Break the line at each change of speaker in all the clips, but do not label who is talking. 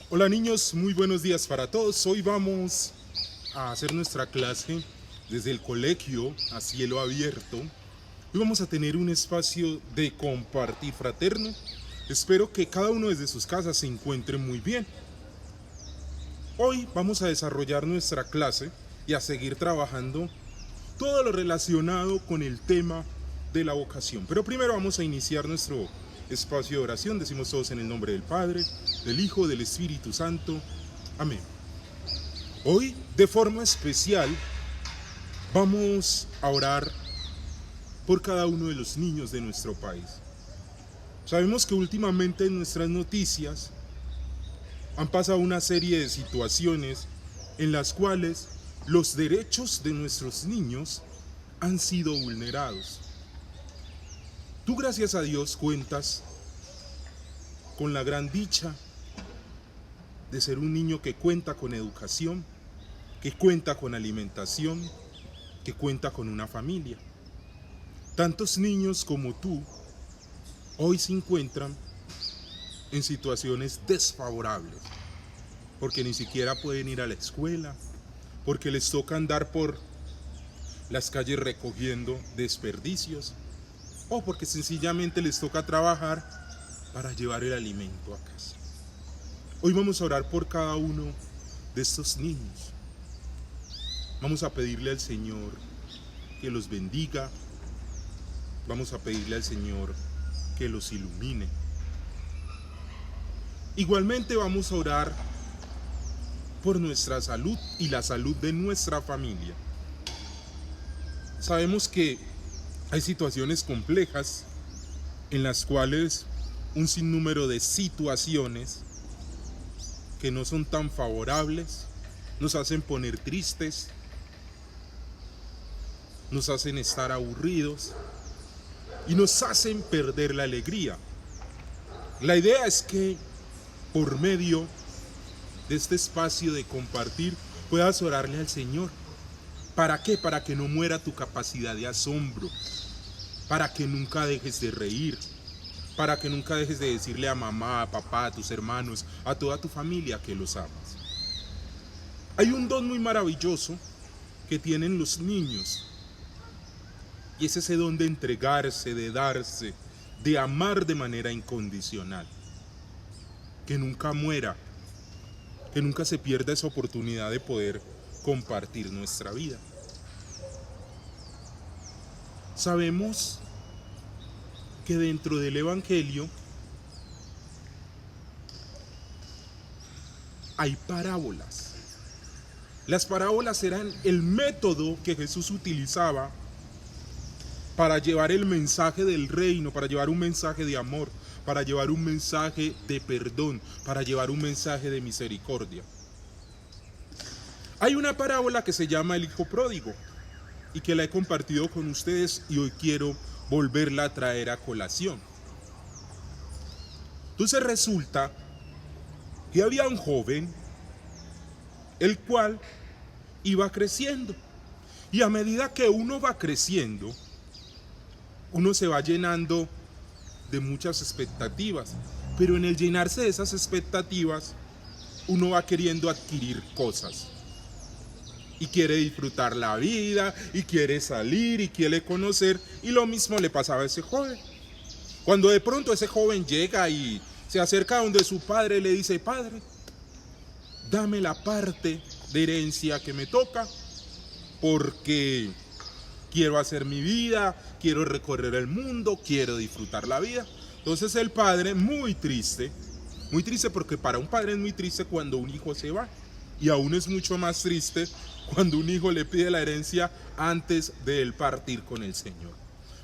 Hola niños, muy buenos días para todos. Hoy vamos a hacer nuestra clase desde el colegio a cielo abierto. Hoy vamos a tener un espacio de compartir fraterno. Espero que cada uno desde sus casas se encuentre muy bien. Hoy vamos a desarrollar nuestra clase y a seguir trabajando todo lo relacionado con el tema de la vocación. Pero primero vamos a iniciar nuestro espacio de oración. Decimos todos en el nombre del Padre, del Hijo, del Espíritu Santo. Amén. Hoy, de forma especial, vamos a orar por cada uno de los niños de nuestro país. Sabemos que últimamente en nuestras noticias han pasado una serie de situaciones en las cuales los derechos de nuestros niños han sido vulnerados. Tú, gracias a Dios, cuentas con la gran dicha de ser un niño que cuenta con educación, que cuenta con alimentación, que cuenta con una familia. Tantos niños como tú hoy se encuentran en situaciones desfavorables, porque ni siquiera pueden ir a la escuela, porque les toca andar por las calles recogiendo desperdicios, o porque sencillamente les toca trabajar para llevar el alimento a casa. Hoy vamos a orar por cada uno de estos niños. Vamos a pedirle al Señor que los bendiga. Vamos a pedirle al Señor que los ilumine. Igualmente vamos a orar por nuestra salud y la salud de nuestra familia. Sabemos que hay situaciones complejas en las cuales un sinnúmero de situaciones que no son tan favorables nos hacen poner tristes, nos hacen estar aburridos y nos hacen perder la alegría. La idea es que por medio de este espacio de compartir puedas orarle al Señor. ¿Para qué? Para que no muera tu capacidad de asombro, para que nunca dejes de reír, para que nunca dejes de decirle a mamá, a papá, a tus hermanos, a toda tu familia que los amas. Hay un don muy maravilloso que tienen los niños, y es ese don de entregarse, de darse, de amar de manera incondicional. Que nunca muera, que nunca se pierda esa oportunidad de poder compartir nuestra vida. Sabemos que dentro del Evangelio hay parábolas. Las parábolas eran el método que Jesús utilizaba para llevar el mensaje del reino, para llevar un mensaje de amor, para llevar un mensaje de perdón, para llevar un mensaje de misericordia. Hay una parábola que se llama el hijo pródigo y que la he compartido con ustedes y hoy quiero volverla a traer a colación. Entonces resulta que había un joven el cual iba creciendo, y a medida que uno va creciendo, uno se va llenando de muchas expectativas, pero en el llenarse de esas expectativas uno va queriendo adquirir cosas y quiere disfrutar la vida y quiere salir y quiere conocer, y lo mismo le pasaba a ese joven. Cuando de pronto ese joven llega y se acerca a donde su padre, le dice: padre, dame la parte de herencia que me toca, porque quiero hacer mi vida, quiero recorrer el mundo, quiero disfrutar la vida. Entonces el padre, muy triste porque para un padre es muy triste cuando un hijo se va, y aún es mucho más triste cuando un hijo le pide la herencia antes de él partir con el Señor.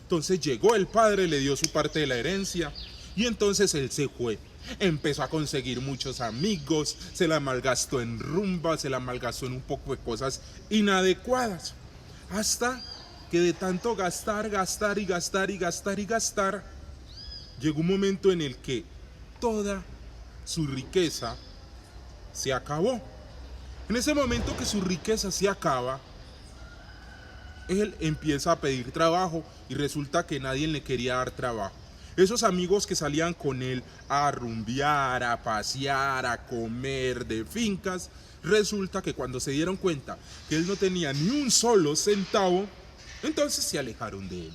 Entonces llegó el padre, le dio su parte de la herencia, y entonces él se fue. Empezó a conseguir muchos amigos, se la malgastó en rumba, se la malgastó en un poco de cosas inadecuadas, hasta que de tanto gastar, llegó un momento en el que toda su riqueza se acabó. En ese momento que su riqueza se acaba, él empieza a pedir trabajo y resulta que nadie le quería dar trabajo. Esos amigos que salían con él a rumbear, a pasear, a comer de fincas, resulta que cuando se dieron cuenta que él no tenía ni un solo centavo, entonces se alejaron de él.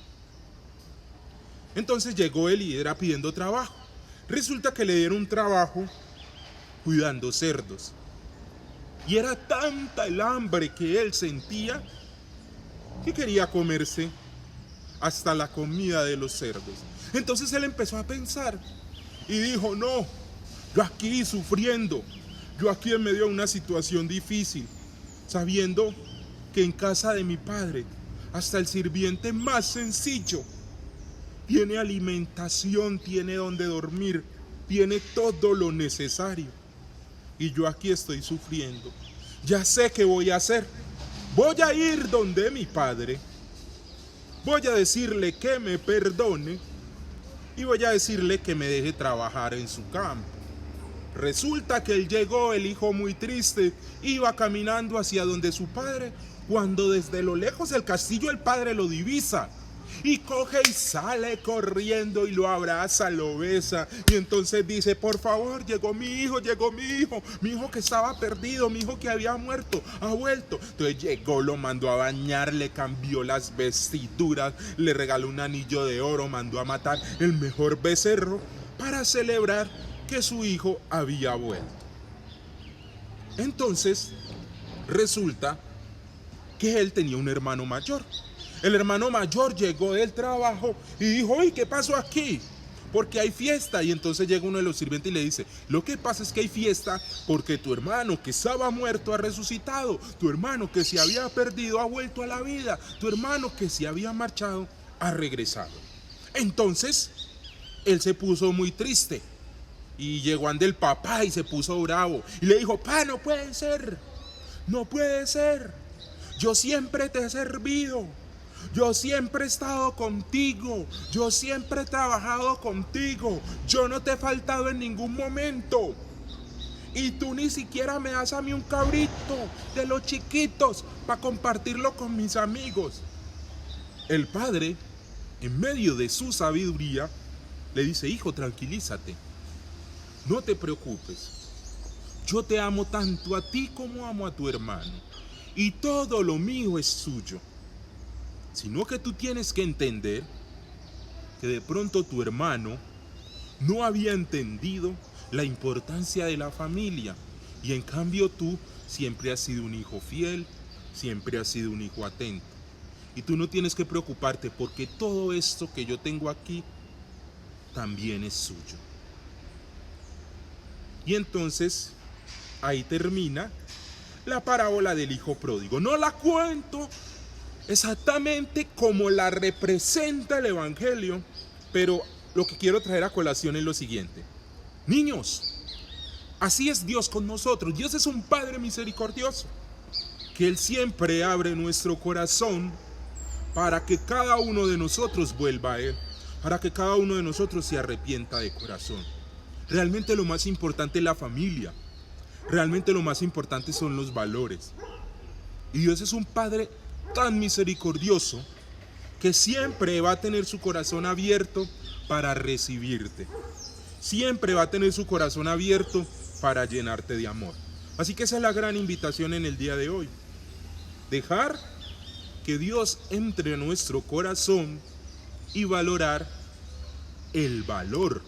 Entonces llegó él y era pidiendo trabajo. Resulta que le dieron un trabajo cuidando cerdos. Y era tanta el hambre que él sentía que quería comerse hasta la comida de los cerdos. Entonces él empezó a pensar y dijo, no, yo aquí sufriendo, yo aquí en medio de una situación difícil, sabiendo que en casa de mi padre hasta el sirviente más sencillo tiene alimentación, tiene donde dormir, tiene todo lo necesario. Y yo aquí estoy sufriendo. Ya sé qué voy a hacer. Voy a ir donde mi padre. Voy a decirle que me perdone. Y voy a decirle que me deje trabajar en su campo. Resulta que él llegó, el hijo muy triste, iba caminando hacia donde su padre, cuando desde lo lejos del castillo el padre lo divisa. Y coge y sale corriendo y lo abraza, lo besa. Y entonces dice, por favor, llegó mi hijo que estaba perdido, mi hijo que había muerto, ha vuelto. Entonces llegó, lo mandó a bañar, le cambió las vestiduras, le regaló un anillo de oro, mandó a matar el mejor becerro para celebrar que su hijo había vuelto. Entonces resulta que él tenía un hermano mayor. El hermano mayor llegó del trabajo y dijo, oye, ¿qué pasó aquí? Porque hay fiesta. Y entonces llega uno de los sirvientes y le dice, lo que pasa es que hay fiesta porque tu hermano que estaba muerto ha resucitado, tu hermano que se había perdido ha vuelto a la vida, tu hermano que se había marchado ha regresado. Entonces él se puso muy triste y llegó ante el papá y se puso bravo y le dijo, pa, no puede ser, no puede ser, yo siempre te he servido, yo siempre he estado contigo, yo siempre he trabajado contigo, yo no te he faltado en ningún momento. Y tú ni siquiera me das a mí un cabrito de los chiquitos para compartirlo con mis amigos. El padre, en medio de su sabiduría, le dice, hijo, tranquilízate, no te preocupes. Yo te amo tanto a ti como amo a tu hermano. Y todo lo mío es suyo. Sino que tú tienes que entender que de pronto tu hermano no había entendido la importancia de la familia. Y en cambio tú siempre has sido un hijo fiel, siempre has sido un hijo atento. Y tú no tienes que preocuparte porque todo esto que yo tengo aquí también es suyo. Y entonces ahí termina la parábola del hijo pródigo. No la cuento exactamente como la representa el Evangelio, pero lo que quiero traer a colación es lo siguiente. Niños, así es Dios con nosotros. Dios es un Padre misericordioso, que Él siempre abre nuestro corazón para que cada uno de nosotros vuelva a Él, para que cada uno de nosotros se arrepienta de corazón. Realmente lo más importante es la familia. Realmente lo más importante son los valores. Y Dios es un Padre tan misericordioso que siempre va a tener su corazón abierto para recibirte. Siempre va a tener su corazón abierto para llenarte de amor. Así que esa es la gran invitación en el día de hoy. Dejar que Dios entre en nuestro corazón y valorar el valor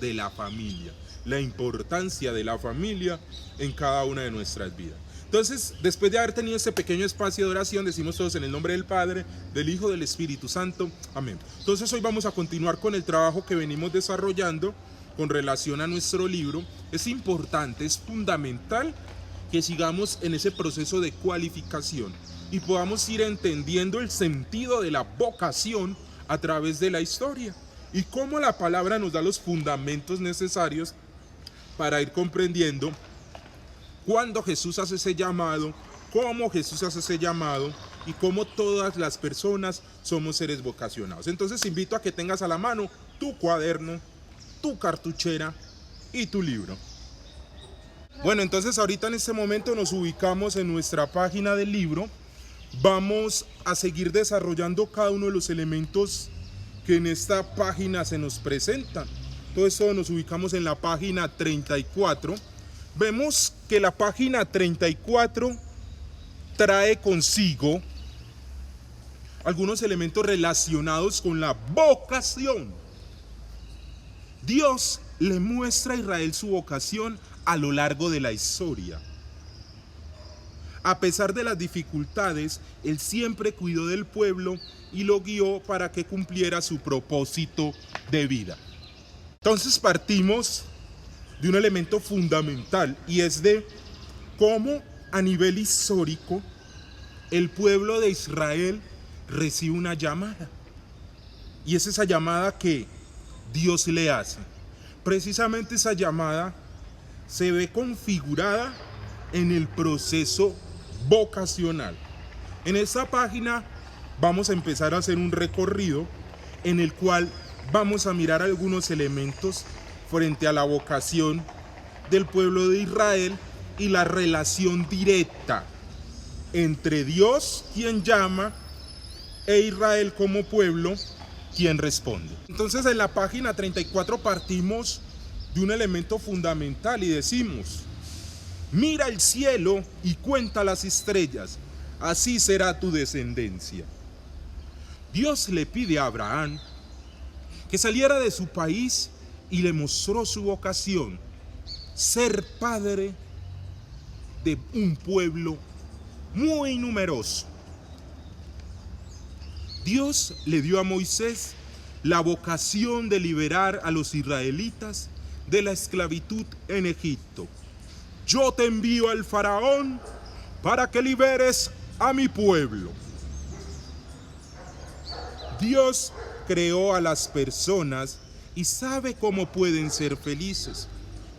de la familia, la importancia de la familia en cada una de nuestras vidas. Entonces, después de haber tenido este pequeño espacio de oración, decimos todos en el nombre del Padre, del Hijo, del Espíritu Santo. Amén. Entonces hoy vamos a continuar con el trabajo que venimos desarrollando con relación a nuestro libro. Es importante, es fundamental que sigamos en ese proceso de cualificación y podamos ir entendiendo el sentido de la vocación a través de la historia y cómo la palabra nos da los fundamentos necesarios para ir comprendiendo cuando Jesús hace ese llamado, cómo Jesús hace ese llamado y cómo todas las personas somos seres vocacionados. Entonces invito a que tengas a la mano tu cuaderno, tu cartuchera y tu libro. Bueno, entonces ahorita en este momento nos ubicamos en nuestra página del libro. Vamos a seguir desarrollando cada uno de los elementos que en esta página se nos presentan. Todo esto nos ubicamos en la página 34. Vemos que la página 34 trae consigo algunos elementos relacionados con la vocación. Dios le muestra a Israel su vocación a lo largo de la historia. A pesar de las dificultades, Él siempre cuidó del pueblo y lo guió para que cumpliera su propósito de vida. Entonces partimos de un elemento fundamental, y es de cómo a nivel histórico el pueblo de Israel recibe una llamada. Y es esa llamada que Dios le hace. Precisamente esa llamada se ve configurada en el proceso vocacional. En esta página vamos a empezar a hacer un recorrido en el cual vamos a mirar algunos elementos frente a la vocación del pueblo de Israel y la relación directa entre Dios, quien llama, e Israel como pueblo, quien responde. Entonces en la página 34 partimos de un elemento fundamental y decimos: mira el cielo y cuenta las estrellas, así será tu descendencia. Dios le pide a Abraham que saliera de su país y le mostró su vocación: ser padre de un pueblo muy numeroso. Dios le dio a Moisés la vocación de liberar a los israelitas de la esclavitud en Egipto. Yo te envío al faraón para que liberes a mi pueblo. Dios creó a las personas y sabe cómo pueden ser felices.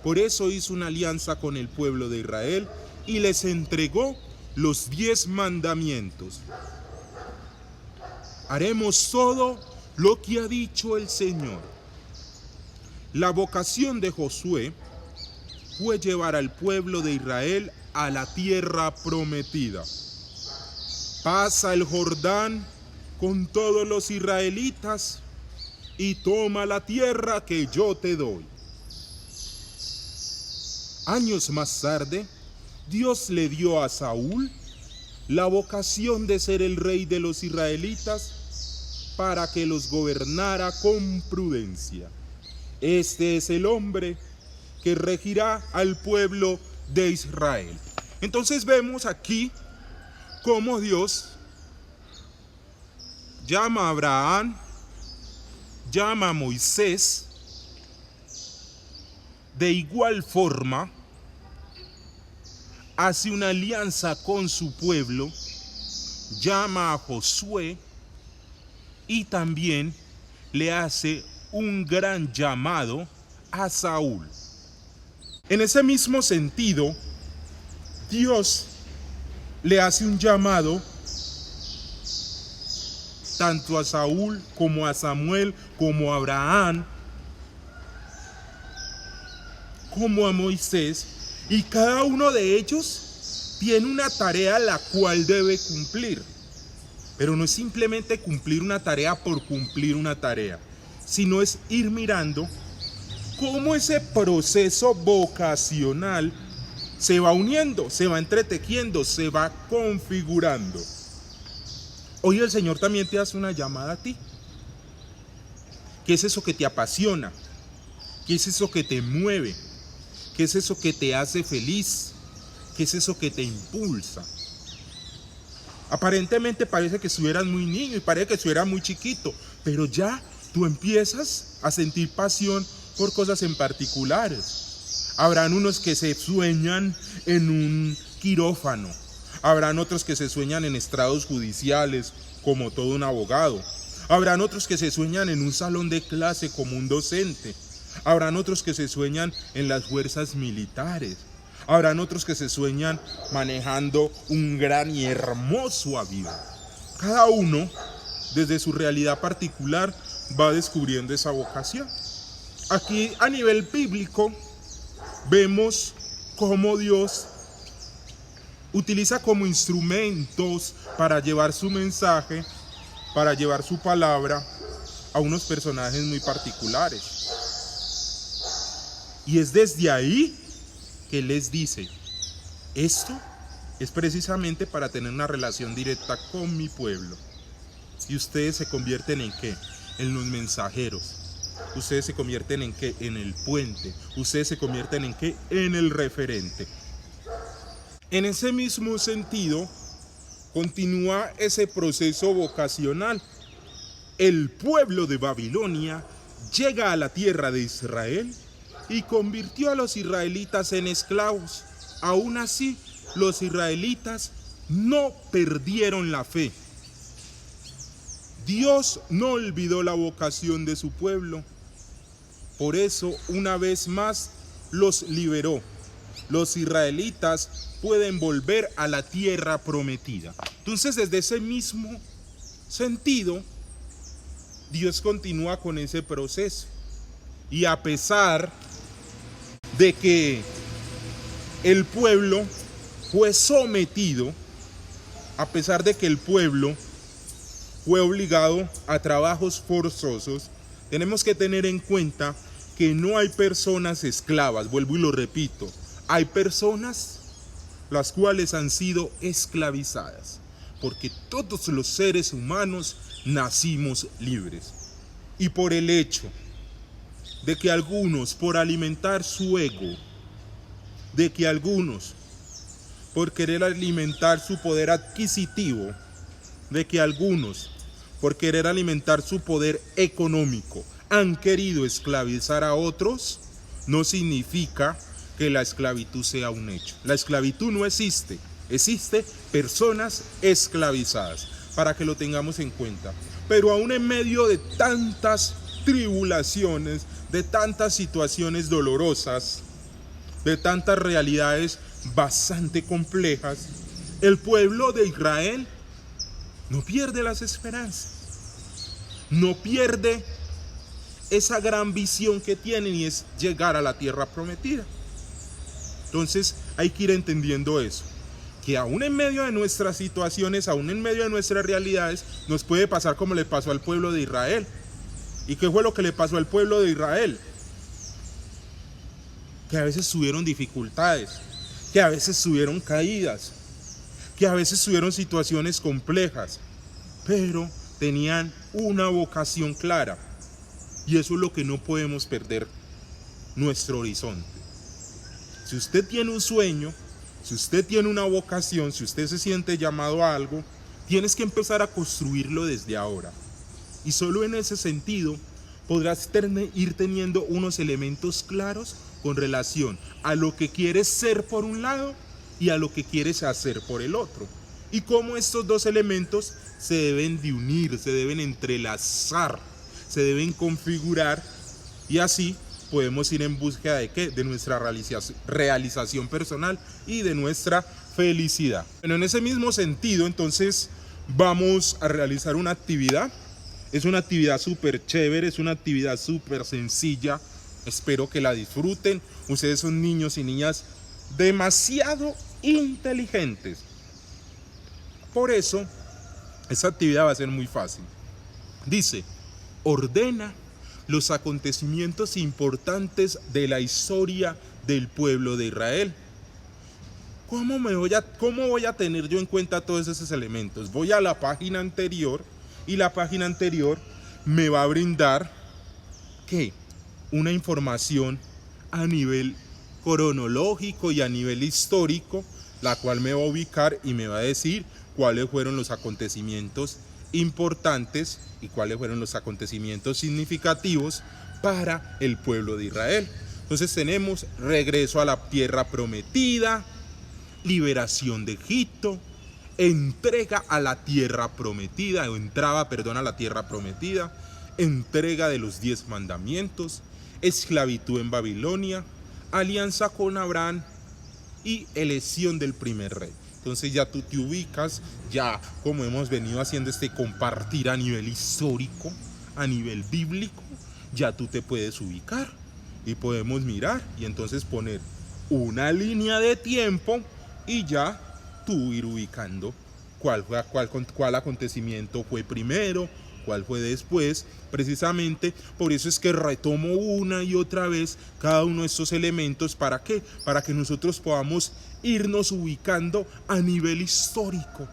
Por eso hizo una alianza con el pueblo de Israel y les entregó los 10 mandamientos. Haremos todo lo que ha dicho el Señor. La vocación de Josué fue llevar al pueblo de Israel a la tierra prometida. Pasa el Jordán con todos los israelitas y toma la tierra que yo te doy. Años más tarde, Dios le dio a Saúl la vocación de ser el rey de los israelitas para que los gobernara con prudencia. Este es el hombre que regirá al pueblo de Israel. Entonces vemos aquí cómo Dios llama a Abraham, llama a Moisés. De igual forma, hace una alianza con su pueblo, llama a Josué y también le hace un gran llamado a Saúl. En ese mismo sentido, Dios le hace un llamado tanto a Saúl como a Samuel, como a Abraham, como a Moisés, y cada uno de ellos tiene una tarea la cual debe cumplir. Pero no es simplemente cumplir una tarea por cumplir una tarea, sino es ir mirando cómo ese proceso vocacional se va uniendo, se va entretejiendo, se va configurando. Hoy el Señor también te hace una llamada a ti. ¿Qué es eso que te apasiona? ¿Qué es eso que te mueve? ¿Qué es eso que te hace feliz? ¿Qué es eso que te impulsa? Aparentemente parece que estuvieras muy niño y parece que estuvieras muy chiquito, pero ya tú empiezas a sentir pasión por cosas en particulares. Habrán unos que se sueñan en un quirófano, habrán otros que se sueñan en estrados judiciales como todo un abogado, habrán otros que se sueñan en un salón de clase como un docente, habrán otros que se sueñan en las fuerzas militares, habrán otros que se sueñan manejando un gran y hermoso avión. Cada uno, desde su realidad particular, va descubriendo esa vocación. Aquí a nivel bíblico vemos cómo Dios utiliza como instrumentos para llevar su mensaje, para llevar su palabra, a unos personajes muy particulares. Y es desde ahí que les dice, esto es precisamente para tener una relación directa con mi pueblo. Y ustedes se convierten en ¿qué? En los mensajeros. Ustedes se convierten en ¿qué? En el puente. Ustedes se convierten en ¿qué? En el referente. En ese mismo sentido, continúa ese proceso vocacional. El pueblo de Babilonia llega a la tierra de Israel y convirtió a los israelitas en esclavos. Aún así, los israelitas no perdieron la fe. Dios no olvidó la vocación de su pueblo. Por eso, una vez más, los liberó. Los israelitas pueden volver a la tierra prometida. Entonces, desde ese mismo sentido, Dios continúa con ese proceso. Y a pesar de que el pueblo fue sometido, a pesar de que el pueblo fue obligado a trabajos forzosos, tenemos que tener en cuenta que no hay personas esclavas, vuelvo y lo repito, hay personas las cuales han sido esclavizadas, porque todos los seres humanos nacimos libres. Y por el hecho de que algunos, por alimentar su ego, de que algunos, por querer alimentar su poder adquisitivo, de que algunos, por querer alimentar su poder económico, han querido esclavizar a otros, no significa que la esclavitud sea un hecho. La esclavitud no existe, existe personas esclavizadas, para que lo tengamos en cuenta. Pero aún en medio de tantas tribulaciones, de tantas situaciones dolorosas, de tantas realidades bastante complejas, el pueblo de Israel no pierde las esperanzas, no pierde esa gran visión que tienen, y es llegar a la tierra prometida. Entonces hay que ir entendiendo eso, que aún en medio de nuestras situaciones, aún en medio de nuestras realidades, nos puede pasar como le pasó al pueblo de Israel. ¿Y qué fue lo que le pasó al pueblo de Israel? Que a veces tuvieron dificultades, que a veces tuvieron caídas, que a veces tuvieron situaciones complejas, pero tenían una vocación clara. Y eso es lo que no podemos perder, nuestro horizonte. Si usted tiene un sueño, si usted tiene una vocación, si usted se siente llamado a algo, tienes que empezar a construirlo desde ahora. Y solo en ese sentido podrás ir teniendo unos elementos claros con relación a lo que quieres ser por un lado y a lo que quieres hacer por el otro. Y cómo estos dos elementos se deben de unir, se deben entrelazar, se deben configurar, y así podemos ir en búsqueda de ¿qué? De nuestra realización personal y de nuestra felicidad. Bueno, en ese mismo sentido, entonces, vamos a realizar una actividad. Es una actividad súper chévere, es una actividad súper sencilla. Espero que la disfruten. Ustedes son niños y niñas demasiado inteligentes. Por eso, esta actividad va a ser muy fácil. Dice, ordena los acontecimientos importantes de la historia del pueblo de Israel. ¿Cómo voy a tener yo en cuenta todos esos elementos? Voy a la página anterior, y la página anterior me va a brindar ¿qué? Una información a nivel cronológico y a nivel histórico, la cual me va a ubicar y me va a decir cuáles fueron los acontecimientos importantes y cuáles fueron los acontecimientos significativos para el pueblo de Israel. Entonces tenemos regreso a la tierra prometida, liberación de Egipto, entrega a la tierra prometida, o entrada, perdón, a la tierra prometida, entrega de los 10 mandamientos, esclavitud en Babilonia, alianza con Abraham y elección del primer rey. Entonces ya tú te ubicas, ya como hemos venido haciendo este compartir a nivel histórico, a nivel bíblico, ya tú te puedes ubicar y podemos mirar y entonces poner una línea de tiempo y ya tú ir ubicando cuál acontecimiento fue primero, cuál fue después. Precisamente por eso es que retomo una y otra vez cada uno de estos elementos. ¿Para qué? Para que nosotros podamos irnos ubicando a nivel histórico.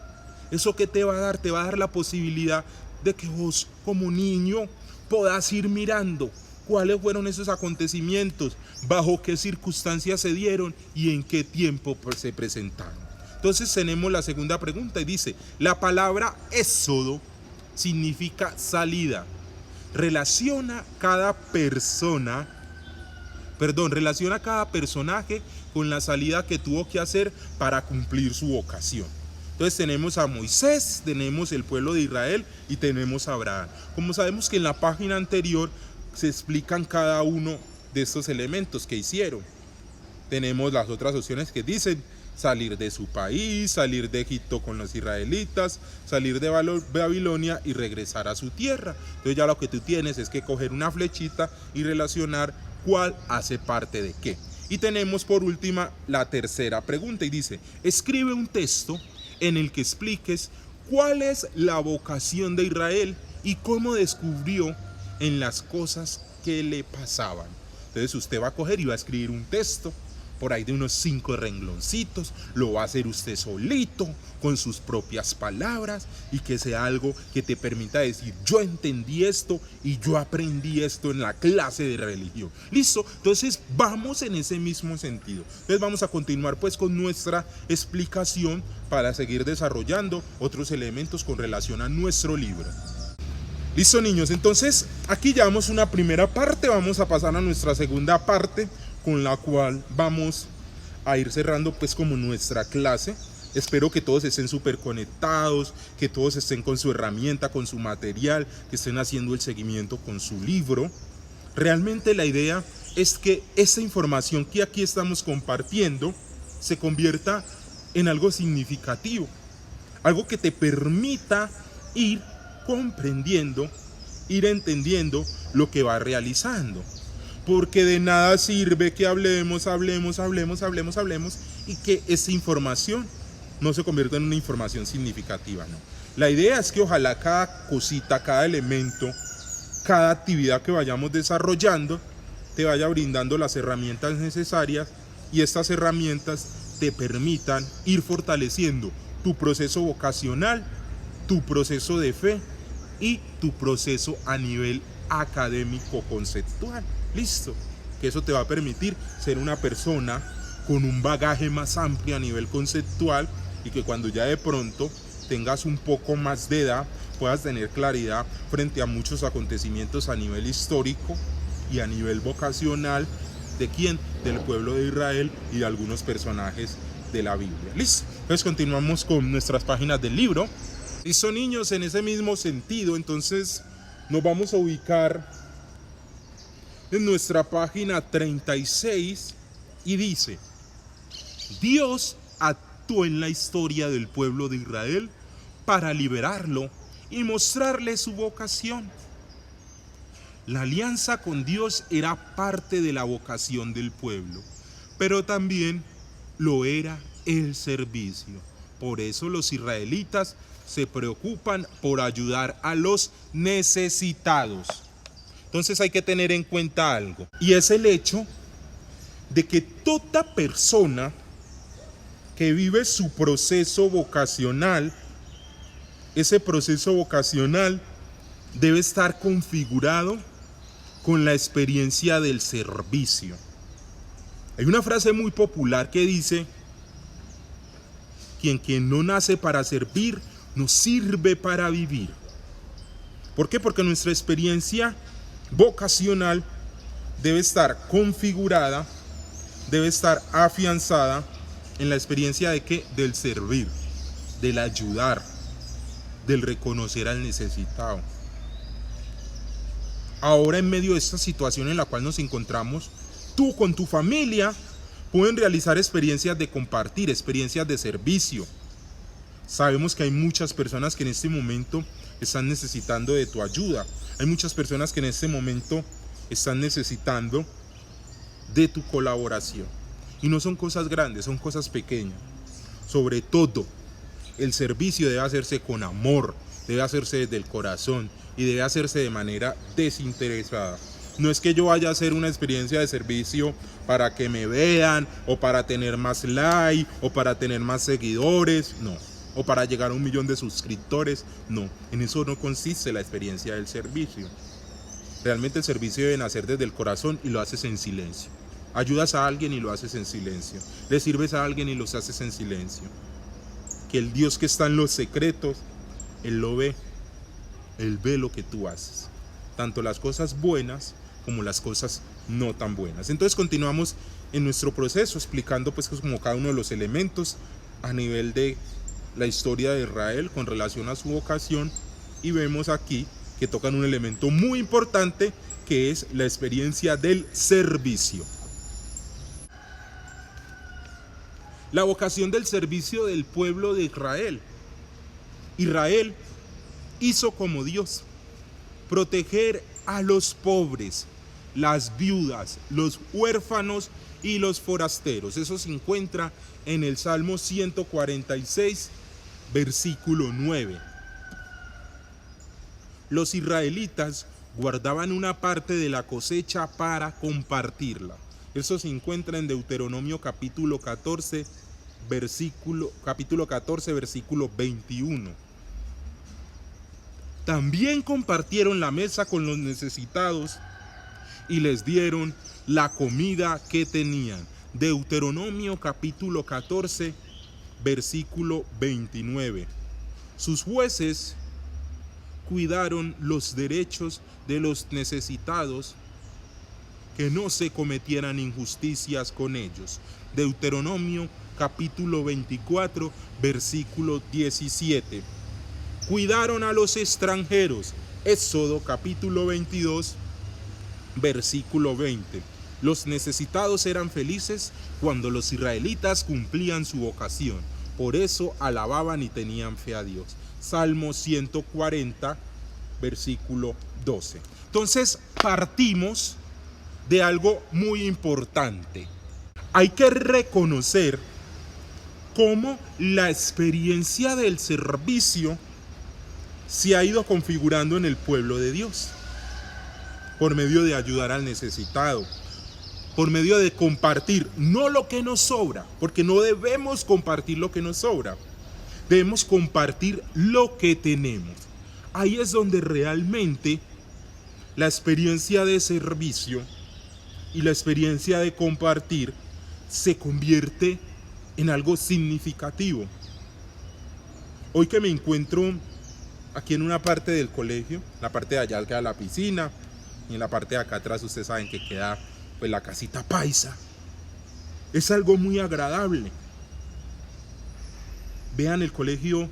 ¿Eso qué te va a dar? Te va a dar la posibilidad de que vos como niño puedas ir mirando cuáles fueron esos acontecimientos, bajo qué circunstancias se dieron y en qué tiempo se presentaron. Entonces tenemos la segunda pregunta y dice, la palabra éxodo significa salida. Relaciona cada personaje con la salida que tuvo que hacer para cumplir su vocación. Entonces tenemos a Moisés, tenemos el pueblo de Israel y tenemos a Abraham. Como sabemos que en la página anterior se explican cada uno de estos elementos que hicieron. Tenemos las otras opciones que dicen salir de su país, salir de Egipto con los israelitas, salir de Babilonia y regresar a su tierra. Entonces ya lo que tú tienes es que coger una flechita y relacionar cuál hace parte de qué. Y tenemos por última la tercera pregunta y dice, escribe un texto en el que expliques cuál es la vocación de Israel y cómo descubrió en las cosas que le pasaban. Entonces usted va a coger y va a escribir un texto por ahí de unos 5 rengloncitos, lo va a hacer usted solito, con sus propias palabras, y que sea algo que te permita decir, yo entendí esto y yo aprendí esto en la clase de religión. ¿Listo? Entonces vamos en ese mismo sentido. Entonces vamos a continuar pues con nuestra explicación para seguir desarrollando otros elementos con relación a nuestro libro. Listo, niños, entonces aquí llevamos una primera parte, vamos a pasar a nuestra segunda parte, con la cual vamos a ir cerrando pues como nuestra clase. Espero que todos estén súper conectados, que todos estén con su herramienta, con su material, que estén haciendo el seguimiento con su libro. Realmente la idea es que esta información que aquí estamos compartiendo se convierta en algo significativo, algo que te permita ir comprendiendo, ir entendiendo lo que va realizando. Porque de nada sirve que hablemos y que esa información no se convierta en una información significativa, ¿no? La idea es que ojalá cada cosita, cada elemento, cada actividad que vayamos desarrollando te vaya brindando las herramientas necesarias y estas herramientas te permitan ir fortaleciendo tu proceso vocacional, tu proceso de fe y tu proceso a nivel académico conceptual. Listo, que eso te va a permitir ser una persona con un bagaje más amplio a nivel conceptual y que cuando ya de pronto tengas un poco más de edad puedas tener claridad frente a muchos acontecimientos a nivel histórico y a nivel vocacional. ¿De quién? Del pueblo de Israel y de algunos personajes de la Biblia. Listo, entonces continuamos con nuestras páginas del libro. Listo, niños, en ese mismo sentido entonces nos vamos a ubicar en nuestra página 36 y dice, Dios actuó en la historia del pueblo de Israel para liberarlo y mostrarle su vocación. La alianza con Dios era parte de la vocación del pueblo, pero también lo era el servicio. Por eso los israelitas se preocupan por ayudar a los necesitados. Entonces hay que tener en cuenta algo, y es el hecho de que toda persona que vive su proceso vocacional, ese proceso vocacional debe estar configurado con la experiencia del servicio. Hay una frase muy popular que dice, quien no nace para servir, no sirve para vivir. ¿Por qué? Porque nuestra experiencia vocacional debe estar configurada, debe estar afianzada en la experiencia de ¿qué? Del servir, del ayudar, del reconocer al necesitado. Ahora, en medio de esta situación en la cual nos encontramos, tú con tu familia pueden realizar experiencias de compartir, experiencias de servicio. Sabemos que hay muchas personas que en este momento están necesitando de tu ayuda. Hay muchas personas que en este momento están necesitando de tu colaboración. Y no son cosas grandes, son cosas pequeñas. Sobre todo, el servicio debe hacerse con amor, debe hacerse desde el corazón y debe hacerse de manera desinteresada. No es que yo vaya a hacer una experiencia de servicio para que me vean, o para tener más like, o para tener más seguidores, no. O para llegar a 1 millón de suscriptores, no. En eso no consiste la experiencia del servicio. Realmente el servicio debe nacer desde el corazón y lo haces en silencio. Ayudas a alguien y lo haces en silencio. Le sirves a alguien y los haces en silencio. Que el Dios que está en los secretos, Él lo ve. Él ve lo que tú haces. Tanto las cosas buenas como las cosas no tan buenas. Entonces continuamos en nuestro proceso explicando pues como cada uno de los elementos a nivel de la historia de Israel con relación a su vocación, y vemos aquí que tocan un elemento muy importante que es la experiencia del servicio. La vocación del servicio del pueblo de Israel. Israel hizo como Dios, proteger a los pobres, las viudas, los huérfanos y los forasteros. Eso se encuentra en el Salmo 146, versículo 9. Los israelitas guardaban una parte de la cosecha para compartirla. Eso se encuentra en Deuteronomio capítulo 14, versículo 21. También compartieron la mesa con los necesitados y les dieron la comida que tenían. Deuteronomio capítulo 14, versículo 29. Sus jueces cuidaron los derechos de los necesitados, que no se cometieran injusticias con ellos. Deuteronomio capítulo 24, versículo 17. Cuidaron a los extranjeros. Éxodo capítulo 22, versículo 20. Los necesitados eran felices cuando los israelitas cumplían su vocación. Por eso alababan y tenían fe a Dios. Salmo 140, versículo 12. Entonces partimos de algo muy importante. Hay que reconocer cómo la experiencia del servicio se ha ido configurando en el pueblo de Dios, por medio de ayudar al necesitado, por medio de compartir, no lo que nos sobra, porque no debemos compartir lo que nos sobra, debemos compartir lo que tenemos. Ahí es donde realmente la experiencia de servicio y la experiencia de compartir se convierte en algo significativo. Hoy que me encuentro aquí en una parte del colegio, la parte de allá queda la piscina, y en la parte de acá atrás ustedes saben que queda pues la casita paisa. Es algo muy agradable. Vean, el colegio,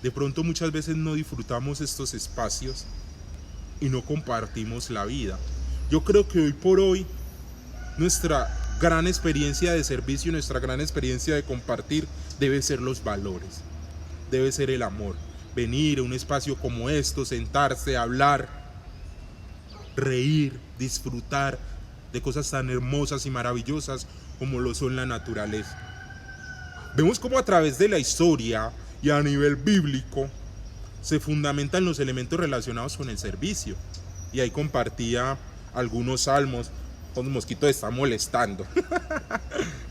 de pronto muchas veces no disfrutamos estos espacios y no compartimos la vida. Yo creo que hoy por hoy nuestra gran experiencia de servicio, nuestra gran experiencia de compartir debe ser los valores, debe ser el amor. Venir a un espacio como esto, sentarse, hablar, reír, disfrutar de cosas tan hermosas y maravillosas como lo son la naturaleza. Vemos cómo a través de la historia y a nivel bíblico se fundamentan los elementos relacionados con el servicio. Y ahí compartía algunos salmos. Un mosquito está molestando.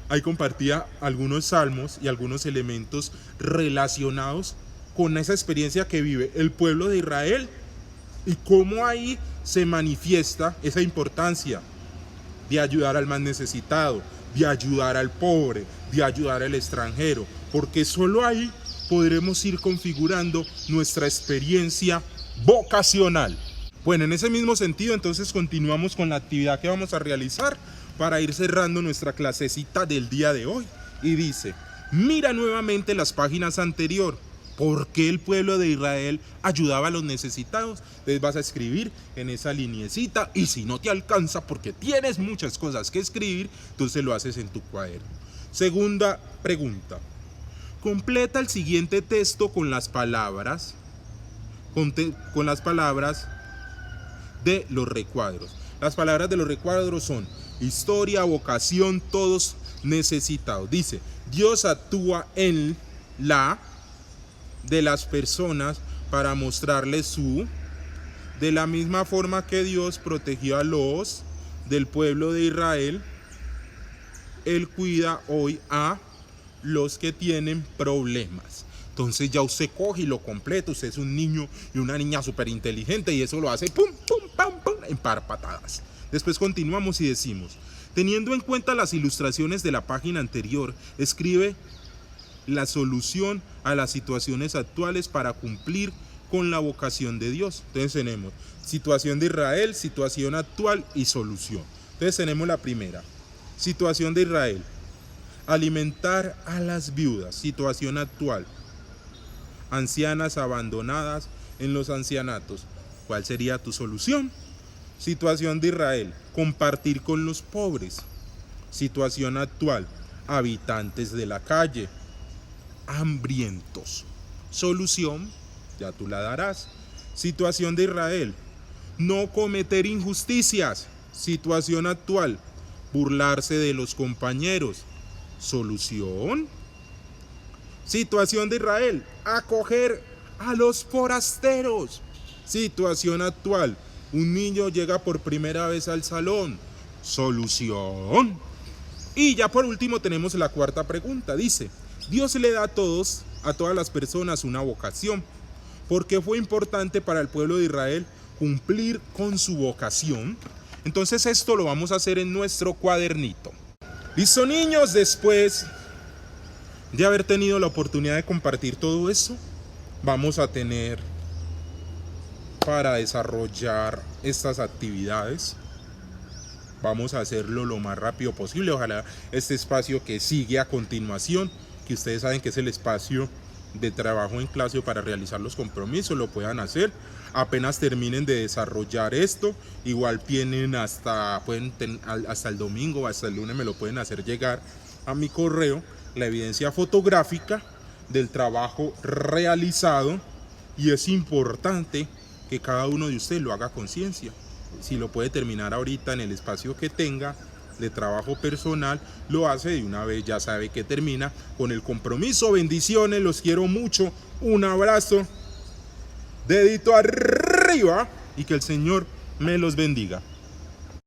Ahí compartía algunos salmos y algunos elementos relacionados con esa experiencia que vive el pueblo de Israel y cómo ahí se manifiesta esa importancia de ayudar al más necesitado, de ayudar al pobre, de ayudar al extranjero, porque solo ahí podremos ir configurando nuestra experiencia vocacional. Bueno, en ese mismo sentido, entonces continuamos con la actividad que vamos a realizar para ir cerrando nuestra clasecita del día de hoy. Y dice, mira nuevamente las páginas anteriores. ¿Por qué el pueblo de Israel ayudaba a los necesitados? Entonces vas a escribir en esa liniecita, y si no te alcanza porque tienes muchas cosas que escribir, entonces lo haces en tu cuaderno. Segunda pregunta. Completa el siguiente texto con las palabras de los recuadros. Las palabras de los recuadros son historia, vocación, todos necesitados. Dice, Dios actúa en la de las personas para mostrarles de la misma forma que Dios protegió a los del pueblo de Israel, Él cuida hoy a los que tienen problemas. Entonces ya usted coge y lo completa. Usted es un niño y una niña súper inteligente y eso lo hace pum, pum, pam, pum, en par patadas. Después continuamos y decimos: teniendo en cuenta las ilustraciones de la página anterior, escribe la solución a las situaciones actuales para cumplir con la vocación de Dios. Entonces tenemos situación de Israel, situación actual y solución. Entonces tenemos la primera, situación de Israel: alimentar a las viudas. Situación actual: ancianas abandonadas en los ancianatos. ¿Cuál sería tu solución? Situación de Israel: compartir con los pobres. Situación actual: habitantes de la calle, hambrientos. Solución: ya tú la darás. Situación de Israel: no cometer injusticias. Situación actual: burlarse de los compañeros. Solución: situación de Israel: acoger a los forasteros. Situación actual: un niño llega por primera vez al salón. Solución. Y ya por último tenemos la cuarta pregunta. Dice: Dios le da a todas las personas una vocación. ¿Por qué fue importante para el pueblo de Israel cumplir con su vocación? Entonces esto lo vamos a hacer en nuestro cuadernito. ¿Listo, niños? Después de haber tenido la oportunidad de compartir todo eso, vamos a tener para desarrollar estas actividades. Vamos a hacerlo lo más rápido posible. Ojalá este espacio que sigue a continuación, que ustedes saben que es el espacio de trabajo en clase para realizar los compromisos, lo puedan hacer. Apenas terminen de desarrollar esto, igual tienen hasta el domingo, hasta el lunes me lo pueden hacer llegar a mi correo, la evidencia fotográfica del trabajo realizado. Y es importante que cada uno de ustedes lo haga conciencia. Si lo puede terminar ahorita en el espacio que tenga de trabajo personal, lo hace de una vez, ya sabe que termina con el compromiso. Bendiciones, los quiero mucho, un abrazo, dedito arriba y que el Señor me los bendiga.